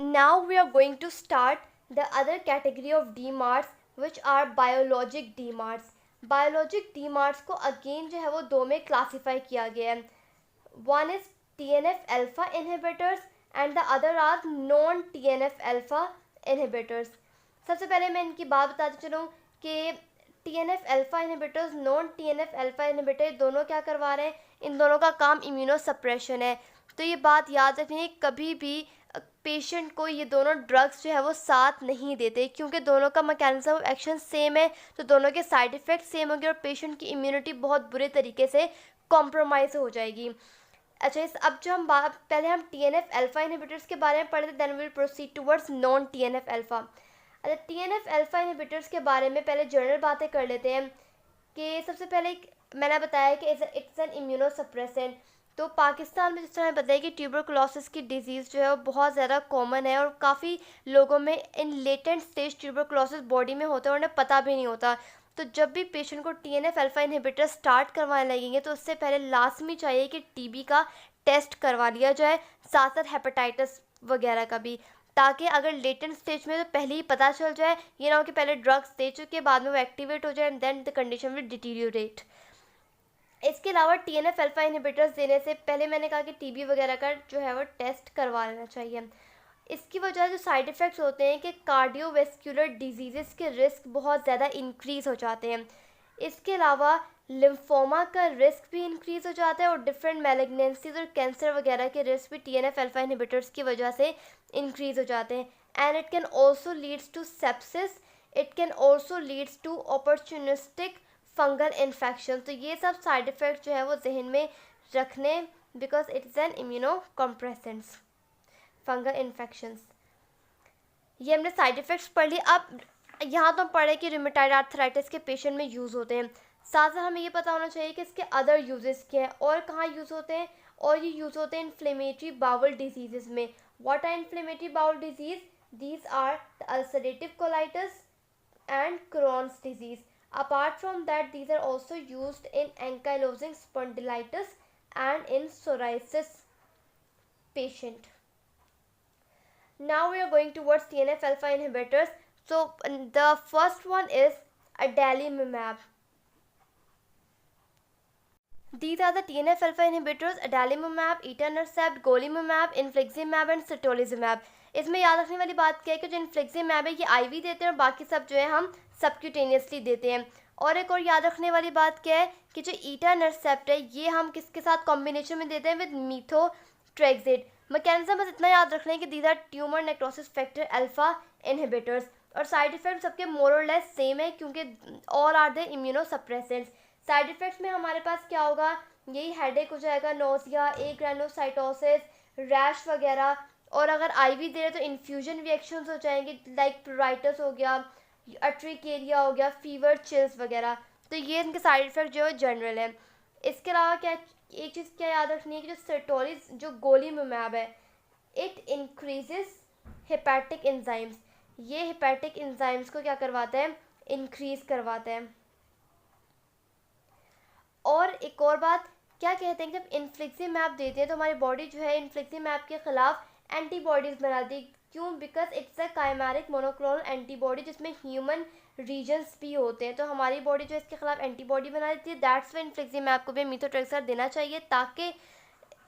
Now we are going to start the other category of DMARDs which are biologic DMARDs. Biologic DMARDs को again जो है वो दो में classify किया गया है. One is TNF alpha inhibitors and the other are non TNF alpha inhibitors. सबसे पहले मैं इनकी बात बताती चलूँ कि TNF alpha inhibitors, non TNF alpha inhibitor दोनों क्या करवा रहे हैं. इन दोनों का काम इम्यूनोसप्रेशन है. तो ये बात याद रखिए, कभी भी पेशेंट को ये दोनों ड्रग्स जो है वो साथ नहीं देते, क्योंकि दोनों का मैकेनिज्म ऑफ एक्शन सेम है. तो दोनों के साइड इफ़ेक्ट सेम होंगे और पेशेंट की इम्यूनिटी बहुत बुरे तरीके से कॉम्प्रोमाइज़ हो जाएगी. अच्छा, अब जो हम पहले हम TNF अल्फा इनहिबिटर्स के बारे में पढ़ते, then will proceed towards non TNF alpha. अच्छा, TNF अल्फा इनहिबिटर्स के बारे में पहले जनरल बातें कर लेते हैं कि सबसे पहले मैंने बताया कि इट्स एन इम्यूनोसप्रेसेंट. तो पाकिस्तान में जिस तरह पता है कि ट्यूबरकुलोसिस की डिजीज़ जो है वो बहुत ज़्यादा कॉमन है और काफ़ी लोगों में इन लेटेंट स्टेज ट्यूबरकुलोसिस बॉडी में होता है और उन्हें पता भी नहीं होता. तो जब भी पेशेंट को TNF अल्फा इनहिबिटर स्टार्ट करवाने लगेंगे तो उससे पहले लाजमी चाहिए कि TB का टेस्ट करवा लिया जाए, साथ साथ हेपेटाइटिस वगैरह का भी, ताकि अगर लेटेंट स्टेज में तो पहले ही पता चल जाए. ये ना हो कि पहले ड्रग्स दे चुके बाद में वो एक्टिवेट हो जाए and then the condition will deteriorate. इसके अलावा TNF अल्फा इनहिबिटर्स देने से पहले मैंने कहा कि TB वगैरह का जो है वो टेस्ट करवा लेना चाहिए. इसकी वजह जो साइड इफ़ेक्ट्स होते हैं कि कार्डियोवेस्कुलर डिजीज़ के रिस्क बहुत ज़्यादा इंक्रीज़ हो जाते हैं. इसके अलावा लिम्फोमा का रिस्क भी इंक्रीज़ हो जाता है और डिफरेंट मैलिग्नेंसीज और कैंसर वगैरह के रिस्क भी TNF अल्फा इनहिबिटर्स की वजह से इंक्रीज़ हो जाते हैं. And it can also leads to sepsis, it can also leads to opportunistic fungal infection. तो ये सब साइड इफ़ेक्ट जो है वो जहन में रखने, because it's an immuno compressants. Fungal infections, ये हमने साइड इफ़ेक्ट्स पढ़ ली. अब यहाँ तो हम पढ़े कि रूमेटॉइड आर्थराइटिस के पेशेंट में यूज़ होते हैं. साथ साथ हमें ये पता होना चाहिए कि इसके अदर यूजेस क्या हैं और कहाँ यूज़ होते हैं. और ये यूज़ होते हैं इन्फ्लेमेटरी बाउल डिजीज़ में. What are inflammatory bowel disease? These are the ulcerative colitis and Crohn's disease. Apart from that, these are also used in ankylosing spondylitis and in psoriasis patient. Now we are going towards TNF alpha inhibitors. So the first one is adalimumab. These are the TNF alpha inhibitors: adalimumab, etanercept, golimumab, infliximab and certolizumab. इसमें याद रखने वाली बात क्या है कि जो infliximab है ये IV देते हैं और बाकी सब जो है हम सबक्यूटेनियसली देते हैं. और एक और याद रखने वाली बात क्या है कि जो ईटानरसेप्ट है ये हम किसके साथ कॉम्बिनेशन में देते हैं? विद मीथोट्रेक्सेट. मैकेनिज्म बस इतना याद रखना है कि these are tumour necrosis factor alpha inhibitors. और साइड इफेक्ट सबके मोर और लेस सेम है क्योंकि all are the immunosuppressants. Side effects में हमारे पास क्या होगा? यही हेडेक हो जाएगा, नोजिया, एग्रानोसाइटोसिस, रैश वगैरह. और अगर IV दे रहे तो इन्फ्यूजन रिएक्शंस हो जाएंगे, लाइक प्लूराइटिस हो गया, अर्ट्रिकेरिया हो गया, फीवर, चिल्स वगैरह. तो ये इनके साइड इफ़ेक्ट जो है जनरल है. इसके अलावा क्या एक चीज़ क्या याद रखनी है कि जो सर्टोलिस जो गोलीमुमैब है, इट इंक्रीजेस हेपेटिक एंजाइम्स. ये हेपेटिक एंजाइम्स को क्या करवाता है? इंक्रीज करवाता है. और एक और बात क्या कहते हैं कि जब इन्फ्लिक्सिमैब देते हैं तो हमारी बॉडी जो है इन्फ्लिक्सिमैब के ख़िलाफ़ एंटीबॉडीज़ बनाती है. क्यों? Because it's a chimeric monoclonal antibody जिसमें ह्यूमन रीजन्स भी होते हैं. तो हमारी बॉडी जो इसके खिलाफ एंटीबॉडी बना देती है. दैट्स वाई इन्फ्लिक्सिमैब को भी मीथोट्रेक्सेट देना चाहिए ताकि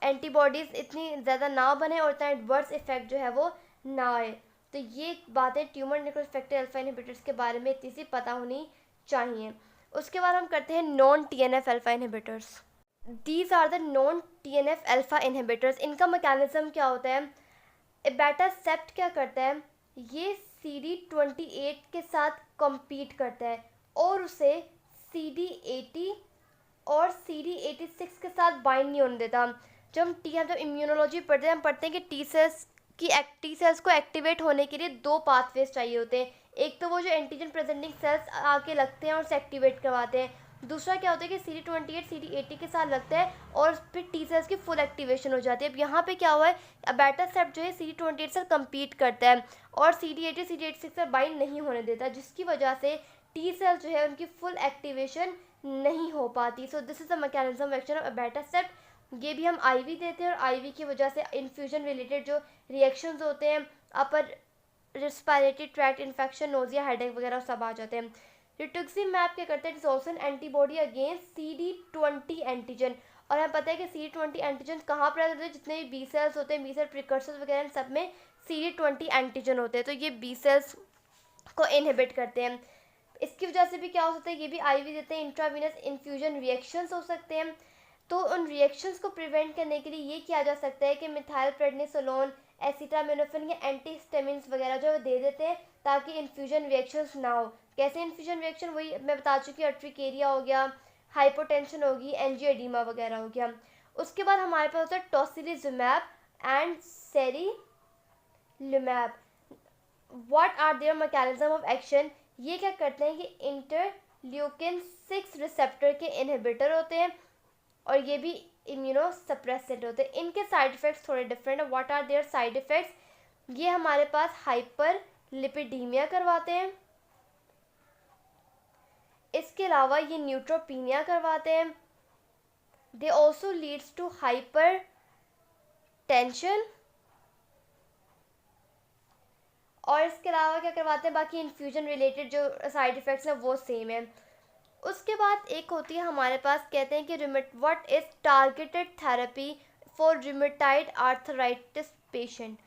एंटीबॉडीज़ इतनी ज़्यादा ना बने और इतना एडवर्स इफेक्ट जो है वो ना आए. तो ये बातें tumour necrosis factor alpha inhibitors के बारे में इतनी सी पता होनी चाहिए. उसके बाद हम करते हैं non TNF alpha inhibitors. These are the non TNF alpha inhibitors. इनका मैकेनिज्म क्या होता है? एबैटासेप्ट क्या करता है? ये CD28 के साथ कम्पीट करता है और उसे CD80 और CD86 के साथ बाइंड नहीं होने देता. हम जब इम्यूनोलॉजी पढ़ते हैं हम पढ़ते हैं कि टी सेल्स को एक्टिवेट होने के लिए दो पाथवेज चाहिए होते हैं. एक तो वो जो एंटीजन प्रेजेंटिंग सेल्स आके लगते हैं और उसे एक्टिवेट करवाते हैं. दूसरा क्या होता है कि CD28 CD80 के साथ लगता है और फिर टी सेल्स की फुल एक्टिवेशन हो जाती है. अब यहाँ पे क्या हुआ है? एबैटासेप्ट जो है CD28 से कम्पीट करता है और CD80 CD86 से बाइंड नहीं होने देता, जिसकी वजह से टी सेल्स जो है उनकी फुल एक्टिवेशन नहीं हो पाती. So this is the mechanism of action of abatacept. ये भी हम आईवी देते हैं और आईवी की वजह से इन्फ्यूजन रिलेटेड जो रिएक्शंस होते हैं, upper respiratory tract infection, nausea, headache वगैरह सब आ जाते हैं। रिटुक्सिमैब क्या करते हैं, it is also an antibody against CD20 antigen. और हमें पता है कि CD20 एंटीजन कहाँ प्रेजेंट होते हैं, जितने भी बी सेल्स होते हैं, बी सेल प्रिकर्सर्स वगैरह, सब में CD20 एंटीजन होते हैं, तो ये बी सेल्स को इनहिबिट करते हैं। इसकी वजह से भी क्या हो सकता है, ये भी आईवी देते हैं, इंट्रावीनस इन्फ्यूजन रिएक्शंस हो सकते हैं। तो उन रिएक्शंस को प्रिवेंट करने के लिए ये किया जा सकता है कि मिथाइल प्रेडनिसोलोन, एसिटामिनोफेन या एंटीहिस्टामिन्स वगैरह जो दे देते हैं ताकि इन्फ्यूजन रिएक्शंस ना हो। कैसे इन्फ्यूजन रिएक्शन, वही मैं बता चुकी हूँ, अर्ट्रिकेरिया हो गया, हाइपोटेंशन होगी, एंजियोडीमा वगैरह हो गया। उसके बाद हमारे पास होता है tocilizumab and sarilumab. What are their mechanism of action, ये क्या करते हैं कि इंटरल्यूकिन 6 रिसेप्टर के इनहिबिटर होते हैं और ये भी इम्यूनोसप्रेसेंट होते हैं। इनके साइड इफ़ेक्ट्स थोड़े डिफरेंट है। What are their side effects, ये हमारे पास हाइपर लिपिडीमिया करवाते हैं, इसके अलावा ये न्यूट्रोपीनिया करवाते हैं, they also leads to hypertension, और इसके अलावा क्या करवाते हैं, बाकी इन्फ्यूजन रिलेटेड जो साइड इफ़ेक्ट्स हैं वो सेम है। उसके बाद एक होती है हमारे पास, कहते हैं कि what is targeted therapy for rheumatoid arthritis patient.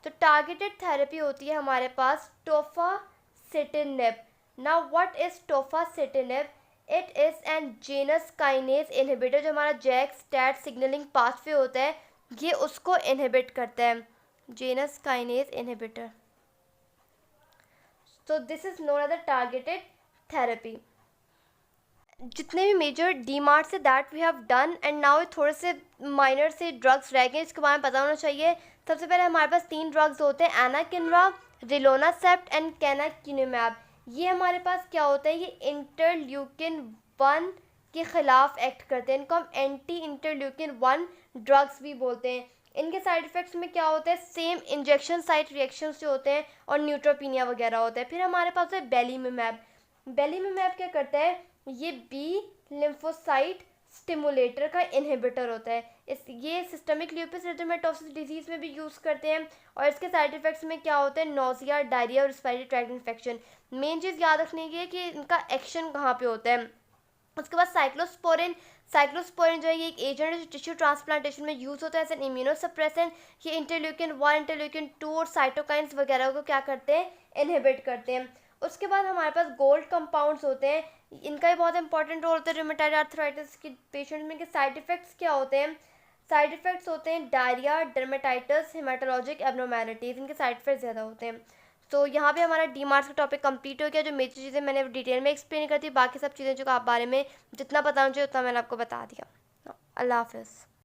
तो टारगेटेड थेरेपी होती है हमारे पास tofacitinib. Now what is tofacitinib, it is an Janus kinase inhibitor, जो हमारा जैक स्टैट सिग्नलिंग पाथवे होता है ये उसको इनहिबिट करता है, जेनस काइनेज इनहिबिटर। तो this is known as the targeted therapy. जितने भी मेजर डीमार्ट से that we have done, and now थोड़े से माइनर से ड्रग्स रह गए, इसके बारे में पता होना चाहिए। सबसे पहले हमारे पास 3 ड्रग्स होते हैं, एनाकिनरा, रिलोनासेप्ट एंड कैनाकिनुमैब। ये हमारे पास क्या होता है, ये इंटरल्यूकिन 1 के ख़िलाफ़ एक्ट करते हैं, इनको हम एंटी इंटरल्यूकिन 1 ड्रग्स भी बोलते हैं। इनके साइड इफ़ेक्ट्स में क्या होता है, सेम इंजेक्शन साइट रिएक्शंस जो होते हैं और न्यूट्रोपीनिया वगैरह होता है। फिर हमारे पास है बेलीमिमैब। बेलीमिमैब क्या करता है, ये बी लिम्फोसाइट स्टिमुलेटर का इनहिबिटर होता है। ये सिस्टमिक ल्यूपस एरिथेमेटोसिस डिजीज़ में भी यूज़ करते हैं, और इसके साइड इफ़ेक्ट्स में क्या होते हैं, नोजिया, डायरिया और रेस्पिरेटरी ट्रैक्ट इन्फेक्शन। मेन चीज़ याद रखने की है कि इनका एक्शन कहाँ पे होता है। उसके बाद साइक्लोस्पोरिन। साइक्लोस्पोरिन जो है ये एक एजेंट है जो टिश्यू ट्रांसप्लांटेशन में यूज़ होता है एज एन इम्यूनोसप्रेसेंट। ये इंटरल्यूकिन 1, इंटरल्यूकिन 2 और साइटोकाइंस वगैरह को क्या करते हैं, इनहिबिट करते हैं। उसके बाद हमारे पास गोल्ड कंपाउंड्स होते हैं, इनका भी बहुत इंपॉर्टेंट रोल होता है रूमेटॉइड आर्थराइटिस के पेशेंट में। इनके साइड इफ़ेक्ट्स क्या होते हैं, साइड इफ़ेक्ट्स होते हैं डायरिया, डर्मेटाइटिस, हेमाटोलॉजिक एब्नॉर्मैलिटीज़, इनके साइड इफ़ेक्ट्स ज़्यादा होते हैं। तो यहाँ पे हमारा डीमार्ट्स का टॉपिक कंप्लीट हो गया। जो मेजर चीज़ें मैंने डिटेल में एक्सप्लेन कर दी, बाकी सब चीज़ें जो आप बारे में जितना बताना चाहिए उतना मैंने आपको बता दिया। अल्लाह हाफ़िज़।